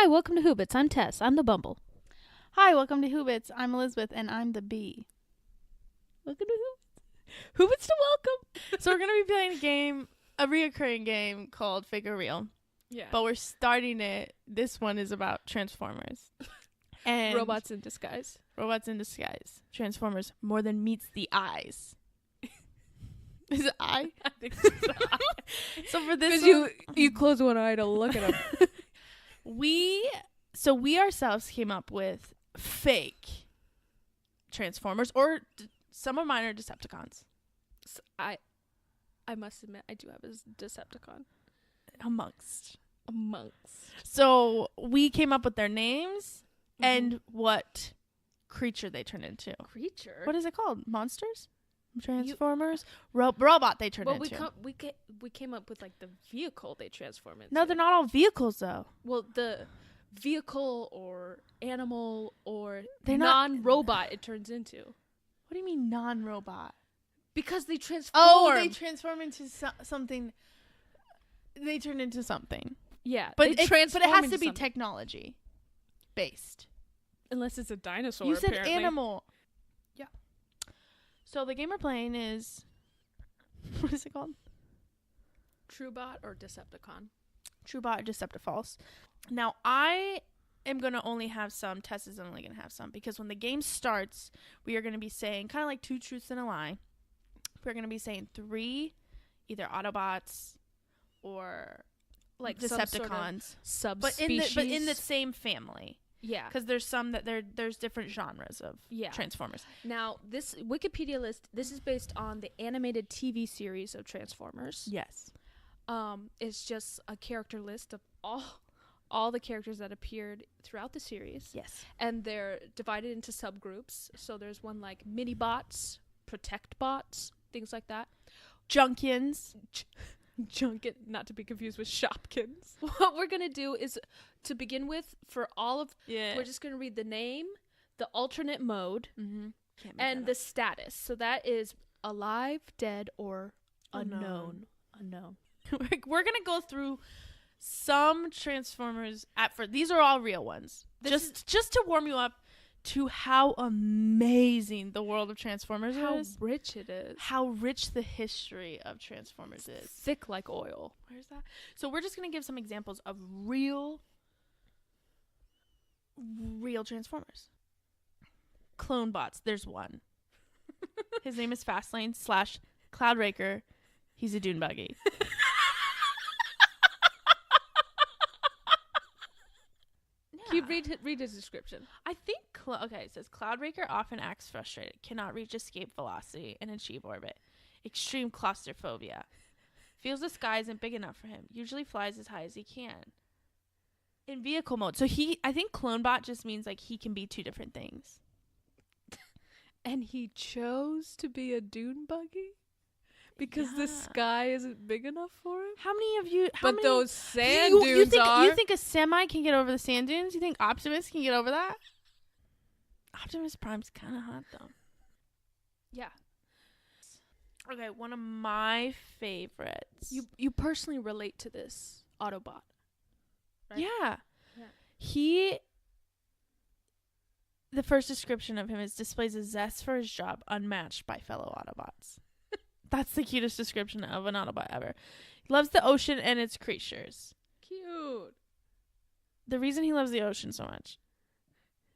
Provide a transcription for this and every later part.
Hi, welcome to Hoobits. I'm Tess. I'm the Bumble. Hi, welcome to Hoobits. I'm Elizabeth, and I'm the bee. Welcome to Hoobits. Hoobits to welcome. So we're going to be playing a reoccurring game called Fake or Real. Yeah. But we're starting it. This one is about Transformers. And robots in disguise. Robots in disguise. Transformers more than meets the eyes. Is it eye? I think it's the eye. So for this Because you close one eye to look at them. we ourselves came up with fake Transformers, or some of mine are Decepticons. So I must admit, I do have a Decepticon. Amongst. So we came up with their names and what creature they turn into. Creature? What is it called? Monsters? Transformers? Robot they turn into. Well, we came up with like the vehicle they transform into. No, they're not all vehicles though. Well, the vehicle or animal or they're non-robot it turns into. What do you mean non-robot? Because they transform. Oh, they transform into something. They turn into something. Yeah, but it has to be something. Technology based. Unless it's a dinosaur. You said apparently. Animal. Yeah. So the game we're playing is, what is it called? TrueBot or Decepticon. TrueBot or Deceptifalse. Now I am gonna only have some. Tess is only gonna have some because when the game starts, we are gonna be saying kind of like 2 truths and a lie. We're gonna be saying 3 either Autobots or like Decepticons, subspecies, but in the same family. Yeah, because there's some that there's different genres of Transformers. Now this Wikipedia list, this is based on the animated TV series of Transformers. Yes. It's just a character list of all the characters that appeared throughout the series. Yes. And they're divided into subgroups. So there's one like mini bots, protect bots, things like that. Junkians. Junkin, not to be confused with Shopkins. What we're going to do is, to begin with, for all of, we're just going to read the name, the alternate mode, and the status. So that is alive, dead, or unknown. We're going to go through some Transformers at first. These are all real ones. Just to warm you up to how amazing the world of Transformers is. How rich it is. How rich the history of Transformers is. Thick like oil. Where's that? So we're just going to give some examples of real Transformers. Clone bots. There's one. His name is Fastlane / Cloudraker. He's a dune buggy. Can you read his description? I think, it says, Cloudraker often acts frustrated, cannot reach escape velocity and achieve orbit. Extreme claustrophobia. Feels the sky isn't big enough for him. Usually flies as high as he can. In vehicle mode. So I think Clonebot just means like he can be 2 different things. And he chose to be a dune buggy? Because the sky isn't big enough for him? How many of you... those sand dunes are... You think a semi can get over the sand dunes? You think Optimus can get over that? Optimus Prime's kind of hot, though. Yeah. Okay, one of my favorites. You personally relate to this Autobot, right? Yeah. The first description of him is displays a zest for his job unmatched by fellow Autobots. That's the cutest description of an Autobot ever. He loves the ocean and its creatures. Cute. The reason he loves the ocean so much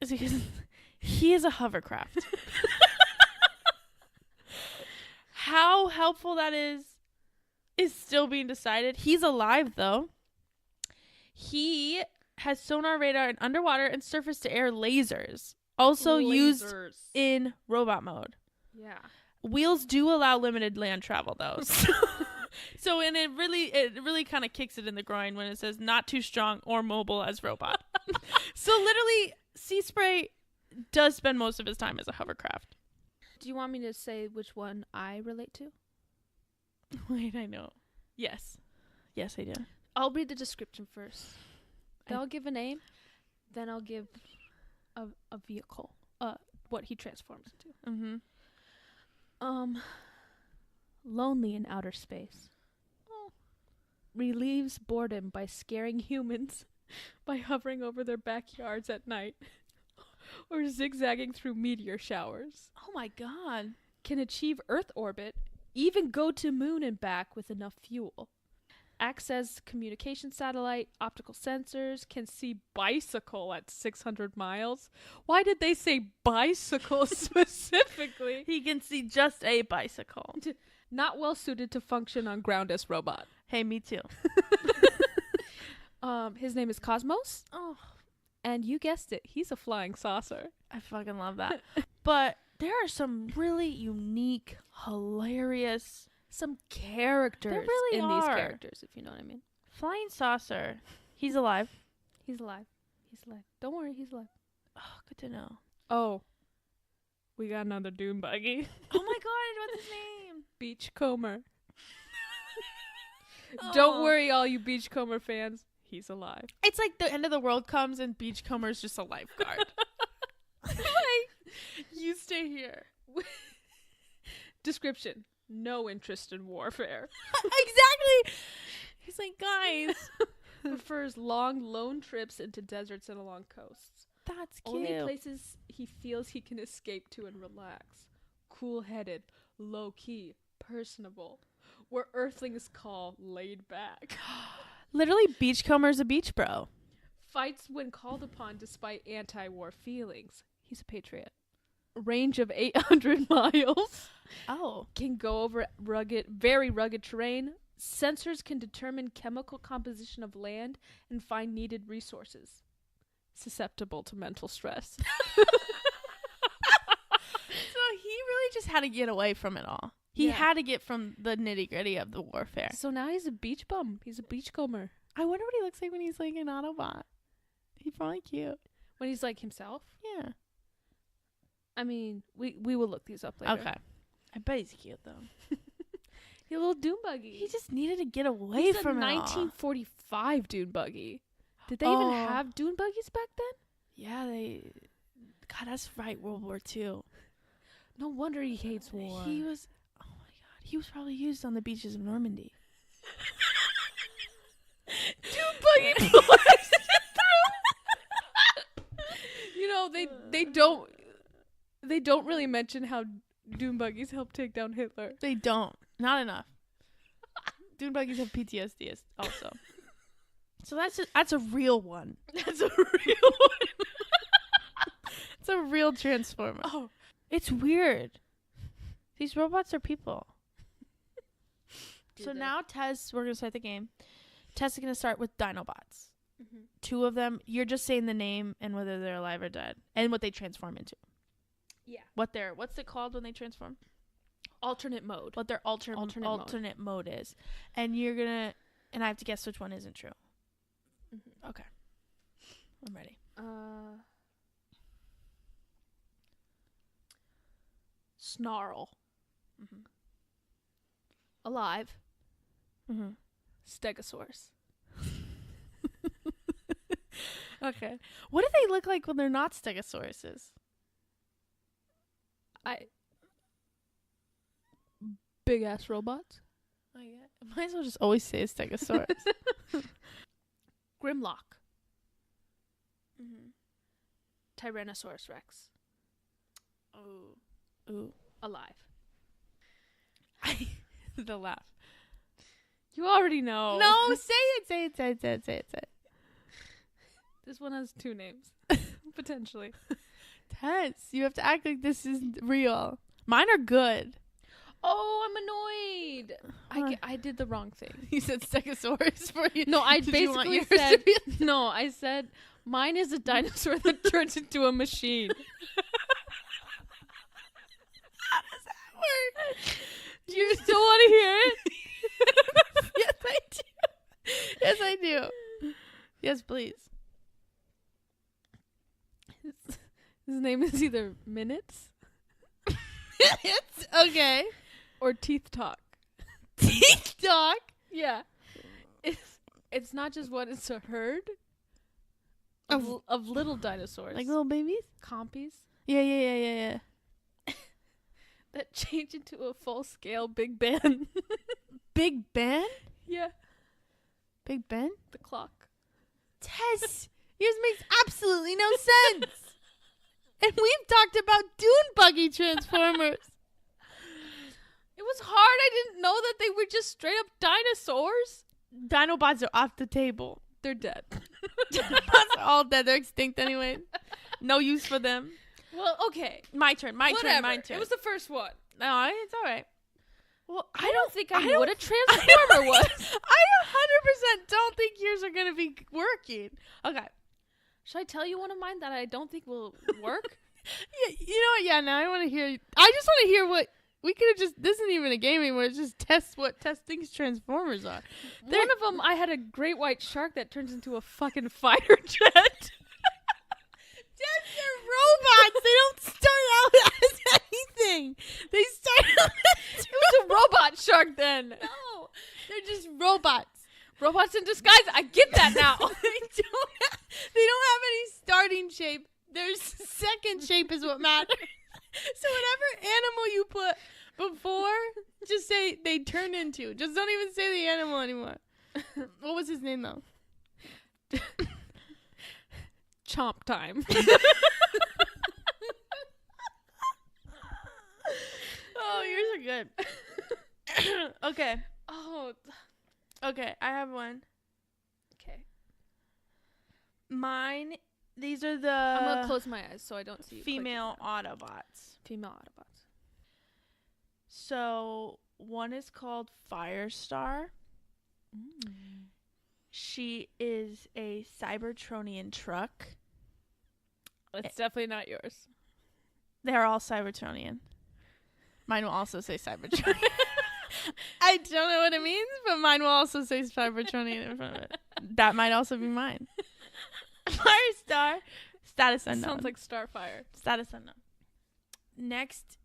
is because he is a hovercraft. How helpful that is still being decided. He's alive, though. He has sonar, radar, and underwater and surface-to-air lasers. Also used in robot mode. Yeah. Wheels do allow limited land travel, though. So and it really kind of kicks it in the groin when it says not too strong or mobile as robot. So literally, Sea Spray does spend most of his time as a hovercraft. Do you want me to say which one I relate to? Wait, I know. Yes, I do. I'll read the description first. Then I'll give a name. Then I'll give a vehicle. What he transforms into. Lonely in outer space. Relieves boredom by scaring humans by hovering over their backyards at night or zigzagging through meteor showers. Oh my god. Can achieve Earth orbit, even go to moon and back with enough fuel. Acts as communication satellite, optical sensors, can see bicycle at 600 miles. Why did they say bicycle specifically? He can see just a bicycle. Not well suited to function on ground as robot. Hey, me too. His name is Cosmos. Oh. And you guessed it, he's a flying saucer. I fucking love that. But there are some really unique, hilarious... Some characters there really in are. These characters, if you know what I mean. Flying saucer. He's alive. He's alive. He's alive. Don't worry, he's alive. Oh, good to know. Oh. We got another dune buggy. Oh my god, what's his name? Beachcomber. Don't worry, all you Beachcomber fans. He's alive. It's like the end of the world comes and Beachcomber's just a lifeguard. Like, you stay here. Description. No interest in warfare. Exactly. He's like, guys. Prefers long, lone trips into deserts and along coasts. That's cute. Only places he feels he can escape to and relax. Cool-headed, low-key, personable. Where earthlings call laid back. Literally, Beachcomber's a beach bro. Fights when called upon despite anti-war feelings. He's a patriot. Range of 800 miles. Oh. Can go over very rugged terrain. Sensors can determine chemical composition of land and find needed resources. Susceptible to mental stress. So he really just had to get away from it all. He had to get from the nitty-gritty of the warfare. So now he's a beach bum. He's a beachcomber. I wonder what he looks like when he's like an Autobot. He's probably cute. When he's like himself? Yeah. I mean, we will look these up later. Okay. I bet he's cute, though. He's a little dune buggy. He just needed to get away from it all. 1945 dune buggy. Did they even have dune buggies back then? Yeah, they... God, that's right, World War II. No wonder he hates war. He was... Oh, my God. He was probably used on the beaches of Normandy. Dune buggy boys! You know, they don't really mention how dune buggies help take down Hitler. They don't. Not enough. Dune buggies have PTSD also. So that's a real one. That's a real one. It's a real transformer. Oh, it's weird. These robots are people. So now Tess, we're gonna start the game. Tess is gonna start with Dinobots. Mm-hmm. 2 of them. You're just saying the name and whether they're alive or dead, and what they transform into. Yeah. What's it called when they transform? Alternate mode. What their alternate mode is, and you're gonna, and I have to guess which one isn't true. Mm-hmm. Okay. I'm ready. Snarl. Mm-hmm. Alive. Mm-hmm. Stegosaurus. Okay. What do they look like when they're not stegosauruses? Big ass robots. Oh yeah. I might as well just always say a stegosaurus. Grimlock. Mm-hmm. Tyrannosaurus Rex. Ooh. Alive. The laugh. You already know. No, say it. This one has 2 names. Potentially. Tess, you have to act like this is real. Mine are good. Oh, I'm annoyed. Huh. I did the wrong thing. You said stegosaurus for you. No, I basically said... No, I said mine is a dinosaur that turns into a machine. How does that work? Do you still want to hear it? Yes, I do. Yes, I do. Yes, please. His name is either Minutes. Minutes? Okay. Or Teeth Talk. Teeth Talk? Yeah. It's not just one, it's a herd of little dinosaurs. Like little babies? Compies. Yeah. That change into a full-scale Big Ben. Big Ben? Yeah. Big Ben? The clock. Tess, yours makes absolutely no sense. And we've talked about dune buggy transformers. It was hard. I didn't know that they were just straight up dinosaurs. Dinobots are off the table. They're dead. Dinobots are all dead. They're extinct anyway. No use for them. Well, okay. My turn. My turn. It was the first one. No, it's all right. Well, I don't think I know what a transformer was. I 100% don't think yours are going to be working. Okay. Should I tell you one of mine that I don't think will work? Yeah, you know what? Yeah, now I want to hear. I just want to hear what we could have just. This isn't even a game anymore. It's just what Tess thinks Transformers are. One of them, I had a great white shark that turns into a fucking fighter jet. They're robots. They don't start out as anything. They start out as... It was a robot shark then. No, they're just robots. Robots in disguise. I get that now. They don't have any starting shape. Their second shape is what matters. So whatever animal you put before, just say they turn into. Just don't even say the animal anymore. What was his name though? Chomp time. Oh, yours are good. Okay. Oh. Okay, I have one. Okay. Mine, these are the... I'm going to close my eyes so I don't see you. Female Autobots. Female Autobots. So, one is called Firestar. She is a Cybertronian truck. It's definitely not yours. They're all Cybertronian. Mine will also say Cybertronian. I don't know what it means, but mine will also say Cybertronian in front of it. That might also be mine. Firestar, status unknown. Sounds like Starfire. Status unknown. Next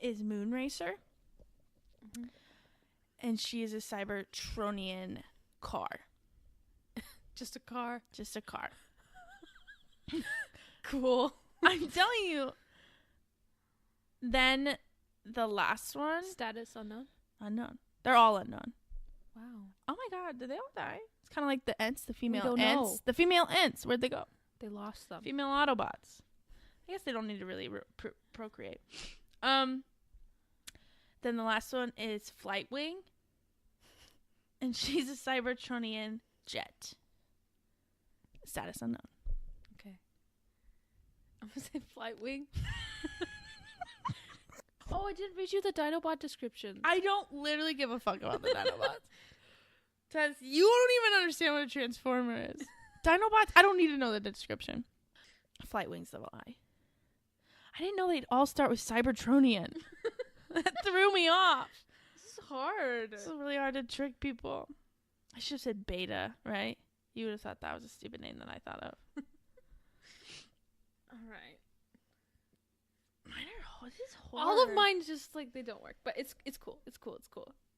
is Moonracer. Mm-hmm. And she is a Cybertronian car. Just a car. Just a car. Cool. I'm telling you. Then the last one. Status unknown. Unknown. They're all unknown. Wow. Oh my god, did they all die? It's kind of like the Ents, the female don't Ents. know. The female Ents, where'd they go? They lost them. Female Autobots. I guess they don't need to really procreate. Then the last one is Flightwing. And she's a Cybertronian jet. Status unknown. Okay. I'm going to say Flightwing. Oh, I didn't read you the Dinobot description. I don't literally give a fuck about the Dinobots. Tess, you don't even understand what a Transformer is. Dinobots, I don't need to know the description. Flightwing's the lie. I didn't know they'd all start with Cybertronian. That threw me off. This is hard. This is really hard to trick people. I should have said Beta, right? You would have thought that was a stupid name that I thought of. All right. Mine are this is hard. All of mine just like they don't work, but it's cool. It's cool.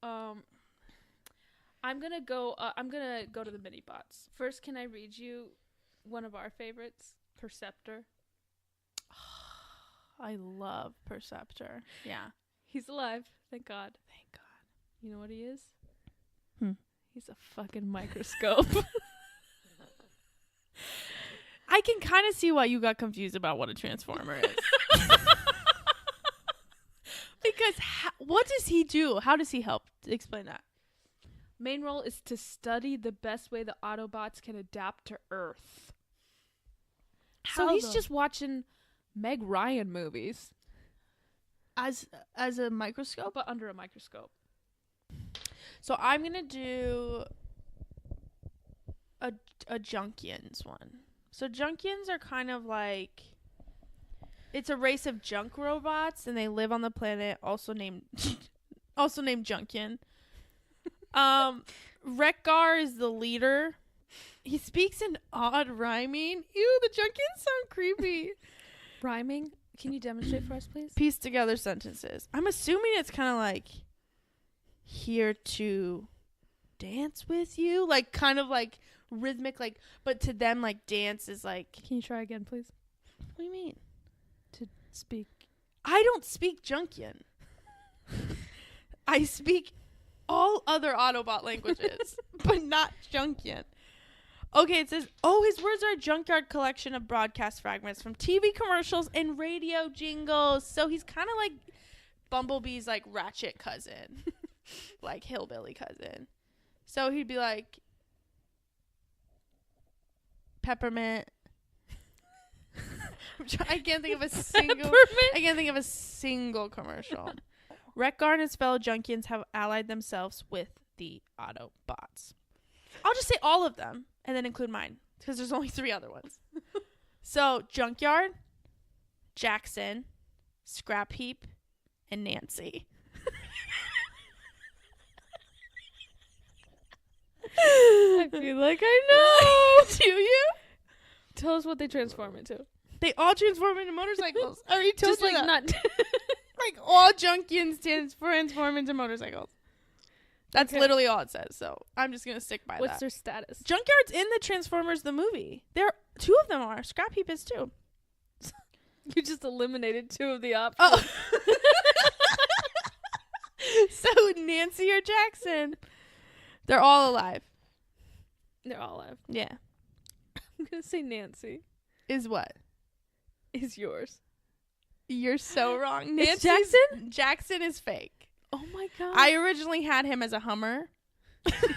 I'm gonna go to the mini bots. First, can I read you one of our favorites, Perceptor? I love Perceptor. Yeah. He's alive. Thank God. Thank God. You know what he is? He's a fucking microscope. I can kind of see why you got confused about what a Transformer is. Because what does he do? How does he help? Explain that. Main role is to study the best way the Autobots can adapt to Earth. So he's just watching Meg Ryan movies. As a microscope? But under a microscope. So I'm going to do a Junkians one. So Junkians are kind of like... It's a race of junk robots, and they live on the planet, also named Junkian. Wreck-Gar is the leader. He speaks in odd rhyming. Ew, the Junkians sound creepy. Rhyming? Can you demonstrate for us, please? Piece together sentences. I'm assuming it's kind of like here to dance with you, like kind of like rhythmic, like, but to them like dance is like. Can you try again, please? What do you mean? To speak. I don't speak Junkian. I speak all other Autobot languages, but not Junkian. Okay, it says, his words are a junkyard collection of broadcast fragments from TV commercials and radio jingles. So he's kind of like Bumblebee's like ratchet cousin, like hillbilly cousin. So he'd be like, peppermint. I can't think of a single commercial. Wreck-Gar and his fellow Junkians have allied themselves with the Autobots. I'll just say all of them and then include mine because there's only 3 other ones. So Junkyard, Jackson, Scrap Heap, and Nancy. I feel like I know. Do you? Tell us what they transform into. They all transform into motorcycles. I already told Just you like that. not. Like all Junkians transform into motorcycles. That's literally all it says. So I'm just gonna stick by that. What's their status? Junkyard's in the Transformers the movie. 2 of them are. Scrap Heap is too. You just eliminated 2 of the options. Oh. So Nancy or Jackson, they're all alive. They're all alive. Yeah. I'm gonna say Nancy. Is what? Is yours. You're so wrong. It's Jackson? Jackson is fake. Oh my god. I originally had him as a Hummer.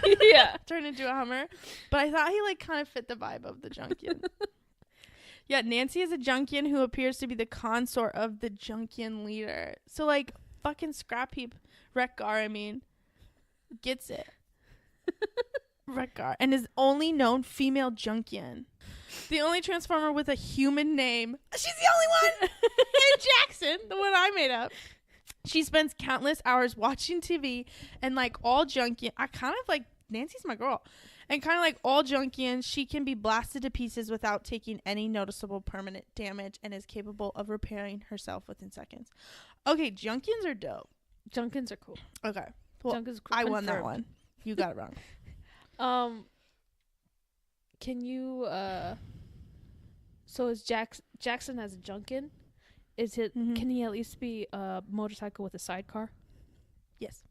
Yeah. Turned into a Hummer. But I thought he like kind of fit the vibe of the Junkian. Yeah, Nancy is a Junkian who appears to be the consort of the Junkian leader. So like fucking Scrap Heap, Wreck-Gar, I mean, gets it. Wreck-Gar. And is only known female Junkian. The only Transformer with a human name. She's the only one. And Jackson, the one I made up. She spends countless hours watching TV, and like all Junkian, I kind of like, Nancy's my girl. And kind of like all Junkians, she can be blasted to pieces without taking any noticeable permanent damage and is capable of repairing herself within seconds. Okay, Junkians are dope. Junkians are cool. Okay. Well, Junkians are cool. I won that one. You got it wrong. Can you so is Jackson as a Junkin? Is it can he at least be a motorcycle with a sidecar? Yes.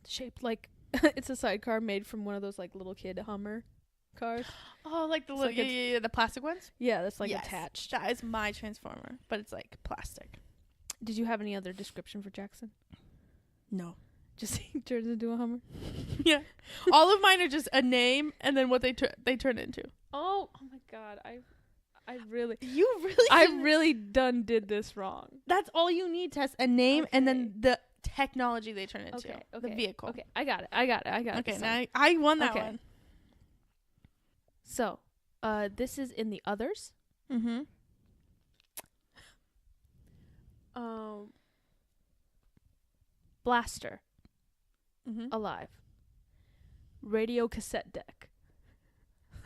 Shaped like it's a sidecar made from one of those like little kid Hummer cars. Oh, like the little the plastic ones? Yeah, that's like attached. That is my Transformer, but it's like plastic. Did you have any other description for Jackson? No. Just he turns into a Hummer. Yeah. All of mine are just a name and then what they turn into. Oh my god. I really did this wrong. That's all you need, Tess. A name and then the technology they turn into. Okay. The vehicle. Okay. I got it. Okay, now I won that one. So, this is in the others. Mm-hmm. Blaster. Mm-hmm. Alive. Radio cassette deck.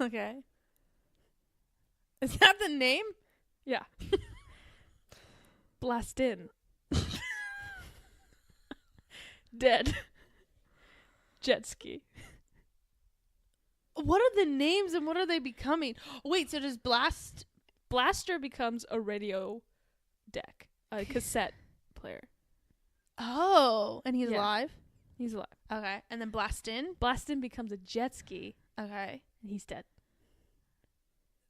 Okay. Is that the name? Yeah. Blast in. Dead. Jet ski. What are the names and what are they becoming? Wait, so does Blaster becomes a radio deck, a cassette player. Oh, and he's alive? He's alive. Okay. And then Blastin becomes a jet ski. Okay. And he's dead.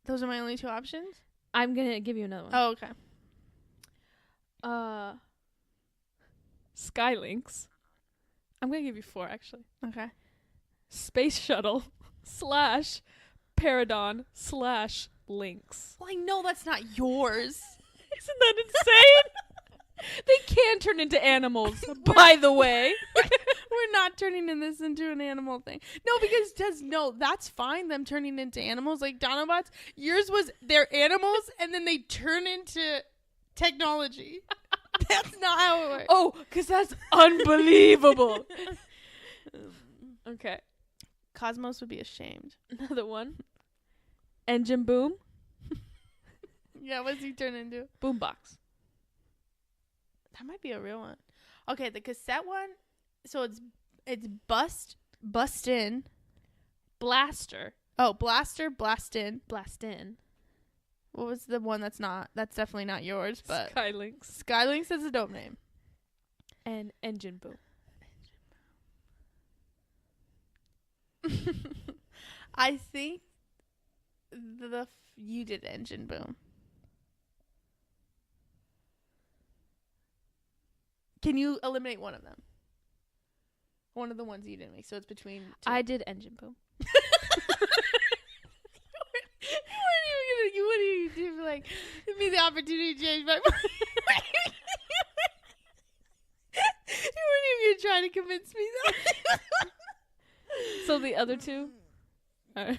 Those are my only 2 options? I'm going to give you another one. Oh, okay. Skylinks. I'm going to give you 4, actually. Okay. Space Shuttle / Paradon / Lynx. Well, I know that's not yours. Isn't that insane? They can turn into animals, by the way. We're not turning this into an animal thing. No, because that's fine, them turning into animals like Dinobots. Yours was they're animals and then they turn into technology. That's not how it works. Oh, because that's unbelievable. Okay. Cosmos would be ashamed. Another one. Engine Boom. Yeah, what's he turn into? Boombox. That might be a real one. Okay, the cassette one. So it's bust in. Blaster. Oh, Blaster, blast in. Blast in. What was the one that's definitely not yours, but Skylinks. Skylinks is a dope name. And Engine Boom. I think you did engine boom. Can you eliminate one of them? One of the ones you didn't make. So it's between 2. I did engine boom. You wouldn't even like give me the opportunity to change my mind. You wouldn't even try to convince me that. So the other 2 are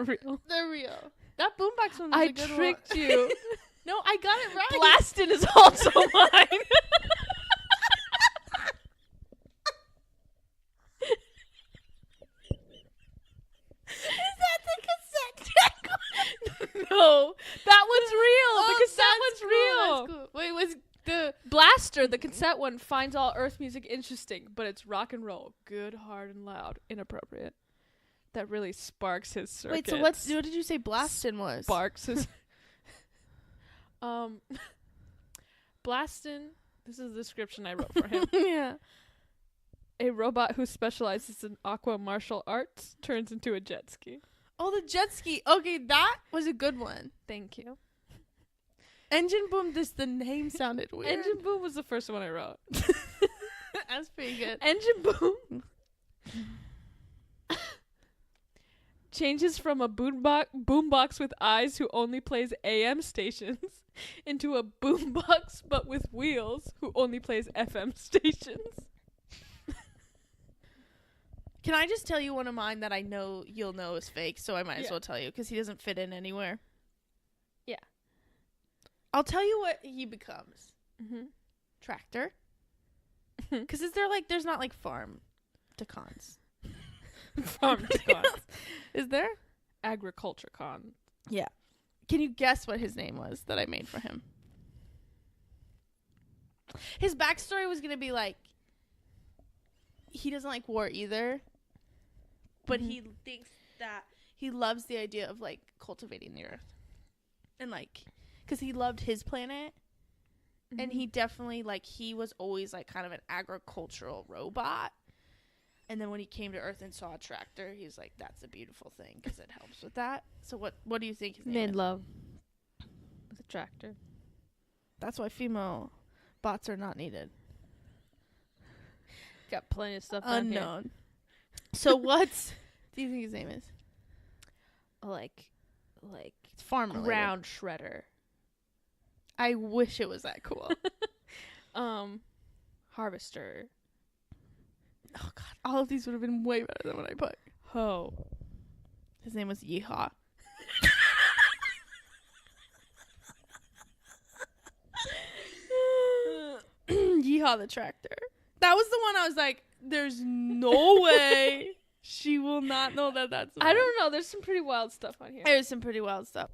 real. They're real. That boombox one was a good one. I tricked you. No, I got it right. Blastin' is also mine. No, that one's real. The cassette one's real. Cool. Wait, was the Blaster, the cassette one, finds all Earth music interesting, but it's rock and roll, good, hard, and loud. Inappropriate. That really sparks his circuits. Wait, so what did you say Blastin' was? Sparks his. Blastin'. This is the description I wrote for him. Yeah. A robot who specializes in aqua martial arts turns into a jet ski. Oh, the jet ski. Okay, that was a good one. Thank you. Engine boom. The name sounded weird. Engine boom was the first one I wrote. That's pretty good. Engine boom changes from a boombox with eyes who only plays AM stations into a boombox but with wheels who only plays FM stations. Can I just tell you one of mine that I know you'll know is fake, so I might as well tell you, because he doesn't fit in anywhere. Yeah. I'll tell you what he becomes. Mm-hmm. Tractor. Because there's not like farm to cons. Farm to cons. Is there? Agriculture con. Yeah. Can you guess what his name was that I made for him? His backstory was going to be like, he doesn't like war either. But he thinks that he loves the idea of, like, cultivating the earth. And, like, because he loved his planet. Mm-hmm. And he definitely, like, he was always, like, kind of an agricultural robot. And then when he came to Earth and saw a tractor, he was like, that's a beautiful thing because it helps with that. So what do you think his name is? Made love with a tractor. That's why female bots are not needed. Got plenty of stuff unknown. Here. So what do you think his name is? Like it's farm related. Ground shredder. I wish it was that cool. Harvester. Oh god, all of these would have been way better than what I put. Ho. His name was Yeehaw. Yeehaw the tractor. That was the one I was like, there's no way she will not know that that's the I one. don't know. There's some pretty wild stuff on here. There's some pretty wild stuff.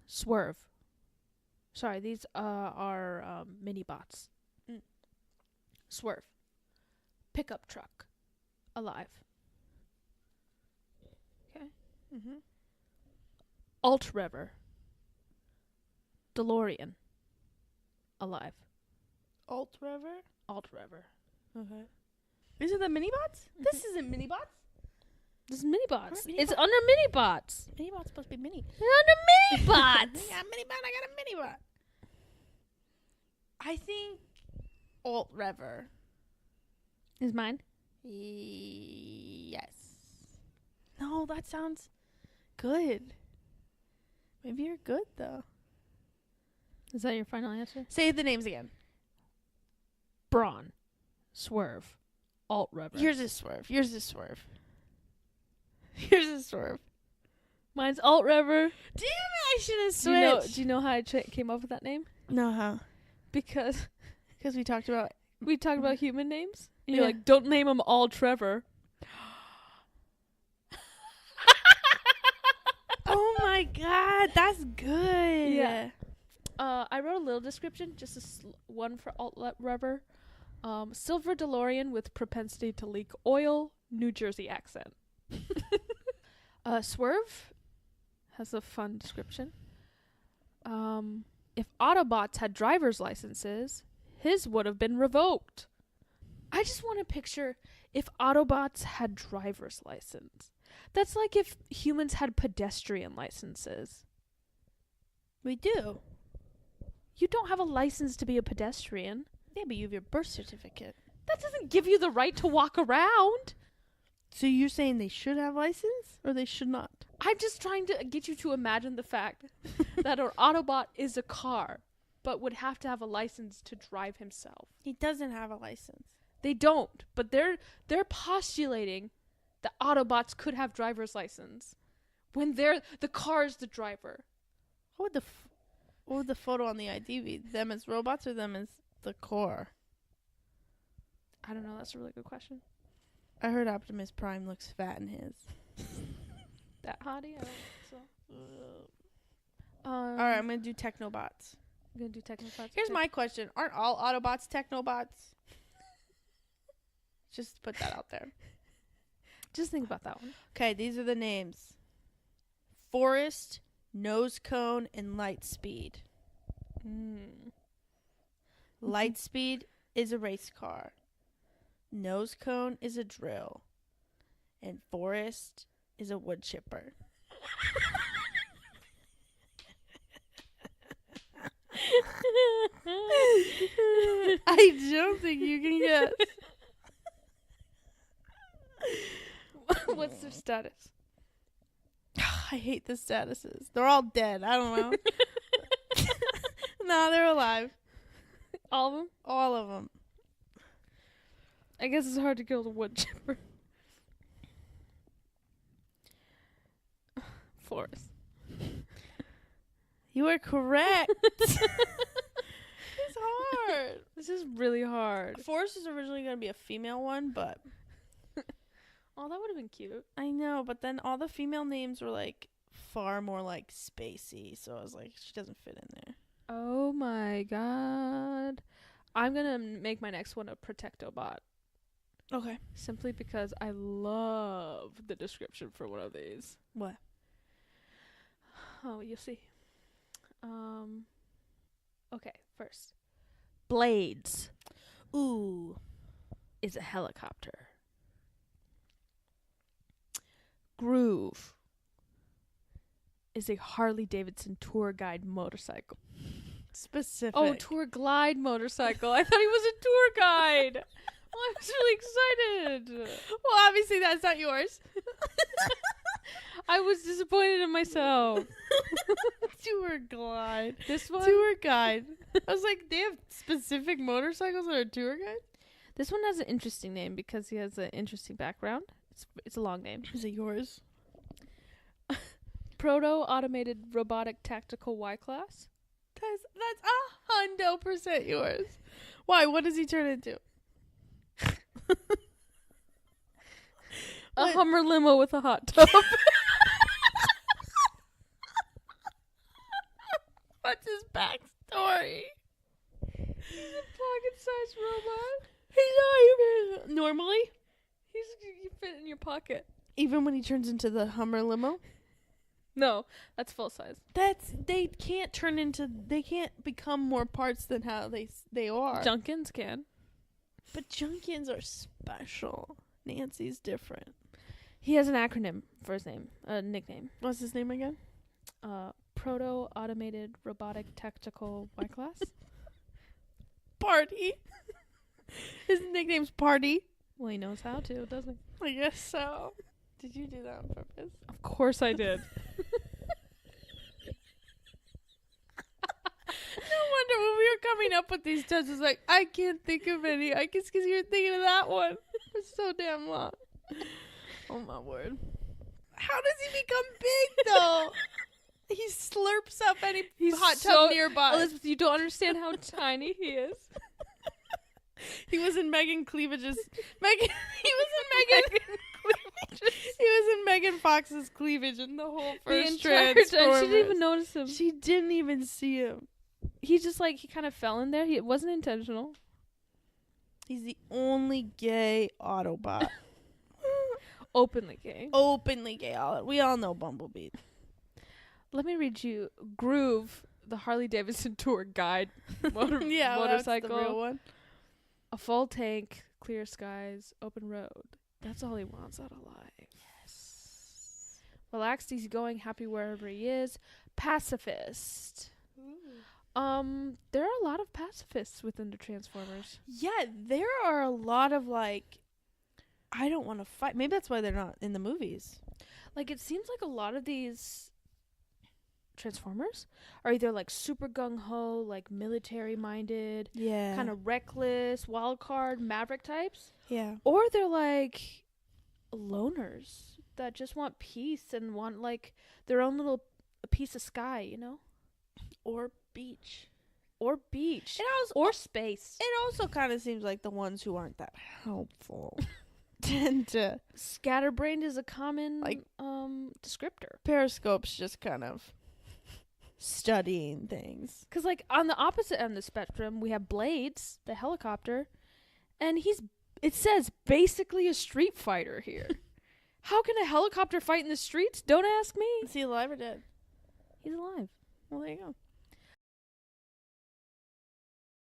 Swerve. Sorry, these are mini bots. Swerve. Pickup truck. Alive. Okay. Mm-hmm. Alt-Rever. DeLorean. Alive. Alt-Rever? Alt-Rever. Okay. These are the mini-bots? Mm-hmm. This isn't mini-bots? This is mini-bots. Mini-bots. It's under mini-bots. Mini-bots supposed to be mini. They're under mini-bots. I got a mini-bot, I got a mini-bot. I think Alt-Rever is mine. Yes. No, that sounds good. Maybe you're good, though. Is that your final answer? Say the names again. Brawn. Swerve. Alt-Rever. Yours is Swerve. Yours is Swerve. Yours is Swerve. Mine's Alt-Rever. Damn it, I should have switched. Do you know how I came up with that name? No, how? Because we talked about human names. And you're like, don't name them all Trevor. Oh my god, that's good. Yeah. I wrote a little description, just one for Alt-Rever. Silver DeLorean with propensity to leak oil, New Jersey accent. Swerve has a fun description. If Autobots had driver's licenses, his would have been revoked. I just want to picture if Autobots had driver's license. That's like if humans had pedestrian licenses. We do. You don't have a license to be a pedestrian. Yeah, but you have your birth certificate. That doesn't give you the right to walk around. So you're saying they should have license or they should not? I'm just trying to get you to imagine the fact that an Autobot is a car, but would have to have a license to drive himself. He doesn't have a license. They don't, but they're postulating that Autobots could have driver's license when the car is the driver. What would the photo on the ID be? Them as robots or them as the core? I don't know. That's a really good question. I heard Optimus Prime looks fat in his. That hottie? I don't think so. All right, I'm going to do Technobots. I'm going to do Technobots. Here's my question. Aren't all Autobots Technobots? Just put that out there. Just think about that one. Okay, these are the names. Forest, Nose Cone, and Lightspeed. Lightspeed is a race car. Nose Cone is a drill. And Forest is a wood chipper. I don't think you can guess. What's their status? I hate the statuses. They're all dead. I don't know. No, they're alive. All of them? All of them. I guess it's hard to kill the wood chipper. Forest. You are correct. It's hard. This is really hard. Forest was originally going to be a female one, but... Oh, that would have been cute. I know, but then all the female names were, like, far more, like, spacey. So I was like, she doesn't fit in there. Oh, my God. I'm going to make my next one a Protectobot. Okay. Simply because I love the description for one of these. What? Oh, you'll see. Okay, first. Blades. Ooh. Is a helicopter. Groove is a Harley-Davidson tour guide motorcycle. Specific. Oh, tour glide motorcycle. I thought he was a tour guide. Well, I was really excited. Well, obviously that's not yours. I was disappointed in myself. Tour glide. This one? Tour guide. I was like, they have specific motorcycles that are tour guide? This one has an interesting name because he has an interesting background. It's a long name. Is it yours? Proto-automated robotic tactical Y-class. That's 100% yours. Why? What does he turn into? A Hummer limo with a hot tub. What's his backstory? He's a pocket-sized robot. He's not even... Normally? You fit in your pocket. Even when he turns into the Hummer limo? No, that's full size. They can't turn into... They can't become more parts than how they are. Junkins can. But Junkins are special. Nancy's different. He has an acronym for his name. A nickname. What's his name again? Proto-automated robotic tactical Y-class. Party. His nickname's Party. Well, he knows how to, doesn't he? I guess so. Did you do that on purpose? Of course I did. No wonder when we were coming up with these touches, like, I can't think of any. I guess because you were thinking of that one. It's so damn long. Oh, my word. How does he become big, though? He slurps up any hot tub nearby. Elizabeth, you don't understand how tiny he is. He was in Megan Cleavage's... He was in Megan Fox's cleavage in the whole first Transformers. She didn't even notice him. She didn't even see him. He just, like, he kind of fell in there. It wasn't intentional. He's the only gay Autobot. Openly gay. Openly gay. We all know Bumblebee. Let me read you Groove, the Harley-Davidson tour guide motorcycle. That's the real one. A full tank, clear skies, open road. That's all he wants out of life. Yes. Relaxed, easygoing, happy wherever he is. Pacifist. There are a lot of pacifists within the Transformers. Yeah, there are a lot of, like, I don't want to fight. Maybe that's why they're not in the movies. Like, it seems like a lot of these Transformers are either, like, super gung-ho, like, military-minded, kind of reckless, wild card, maverick types. Yeah. Or they're, like, loners that just want peace and want, like, their own little piece of sky, you know? Or beach. Or beach. Or space. It also kind of seems like the ones who aren't that helpful tend to... Scatterbrained is a common, like, descriptor. Periscope's just kind of studying things. Because, like, on the opposite end of the spectrum, we have Blades, the helicopter, and it says basically a street fighter here. How can a helicopter fight in the streets? Don't ask me. Is he alive or dead? He's alive. Well, there you go.